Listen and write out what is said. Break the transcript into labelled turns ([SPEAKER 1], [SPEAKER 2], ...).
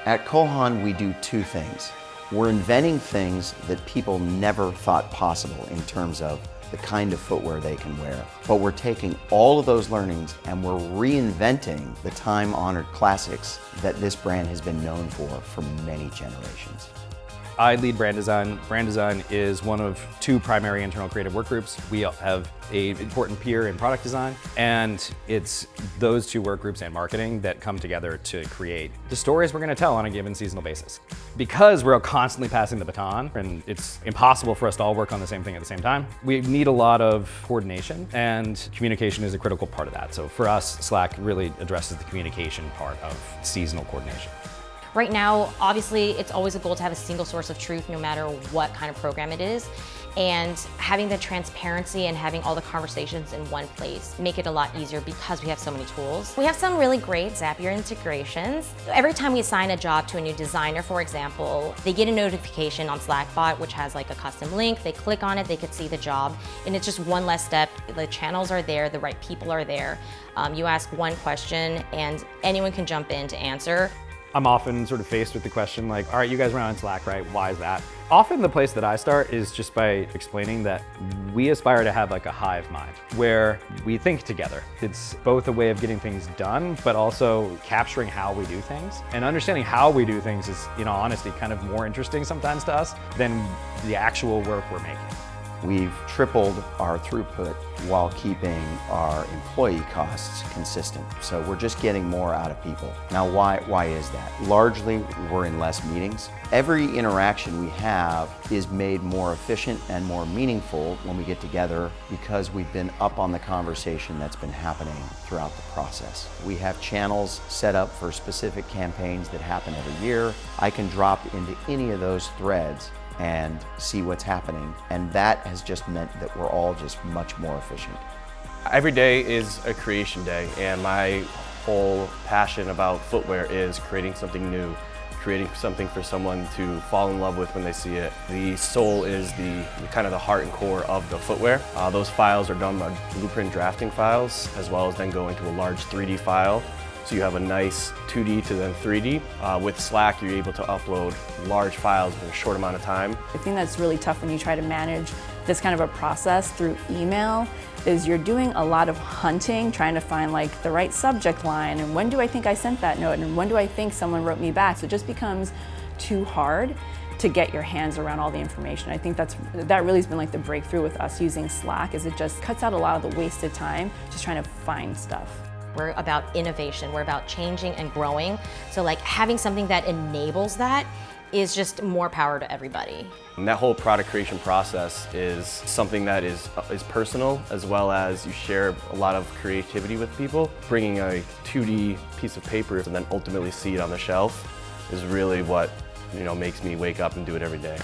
[SPEAKER 1] At Haan, we do two things. We're inventing things that people never thought possible in terms of the kind of footwear they can wear. But we're taking all of those learnings and we're reinventing the time-honored classics that this brand has been known for many generations.
[SPEAKER 2] I lead brand design. Brand design is one of two primary internal creative work groups. We have an important peer in product design, and it's those two work groups and marketing that come together to create the stories we're going to tell on a given seasonal basis. Because we're constantly passing the baton, and it's impossible for us to all work on the same thing at the same time, we need a lot of coordination, and communication is a critical part of that. So for us, Slack really addresses the communication part of seasonal coordination.
[SPEAKER 3] Right now, obviously, it's always a goal to have a single source of truth no matter what kind of program it is. And having the transparency and having all the conversations in one place make it a lot easier because we have so many tools. We have some really great Zapier integrations. Every time we assign a job to a new designer, for example, they get a notification on Slackbot, which has like a custom link. They click on it, they could see the job, and it's just one less step. The channels are there, the right people are there. You ask one question and anyone can jump in to answer.
[SPEAKER 2] I'm often sort of faced with the question like, all right, you guys run on Slack, right? Why is that? Often the place that I start is just by explaining that we aspire to have like a hive mind where we think together. It's both a way of getting things done, but also capturing how we do things. And understanding how we do things is, in all honesty, kind of more interesting sometimes to us than the actual work we're making.
[SPEAKER 1] We've tripled our throughput while keeping our employee costs consistent. So we're just getting more out of people. Now, why is that? Largely, we're in less meetings. Every interaction we have is made more efficient and more meaningful when we get together because we've been up on the conversation that's been happening throughout the process. We have channels set up for specific campaigns that happen every year. I can drop into any of those threads and see what's happening. And that has just meant that we're all just much more efficient.
[SPEAKER 4] Every day is a creation day, and my whole passion about footwear is creating something new, creating something for someone to fall in love with when they see it. The sole is the kind of the heart and core of the footwear. Those files are done by blueprint drafting files, as well as then go into a large 3D file. So you have a nice 2D to then 3D. With Slack, you're able to upload large files in a short amount of time.
[SPEAKER 5] I think that's really tough when you try to manage this kind of a process through email, is you're doing a lot of hunting, trying to find like the right subject line, and when do I think I sent that note, and when do I think someone wrote me back? So it just becomes too hard to get your hands around all the information. I think that really has been like the breakthrough with us using Slack, is it just cuts out a lot of the wasted time just trying to find stuff.
[SPEAKER 3] We're about innovation, we're about changing and growing. So like having something that enables that is just more power to everybody.
[SPEAKER 4] And that whole product creation process is something that is personal, as well as you share a lot of creativity with people. Bringing a 2D piece of paper and then ultimately see it on the shelf is really what makes me wake up and do it every day.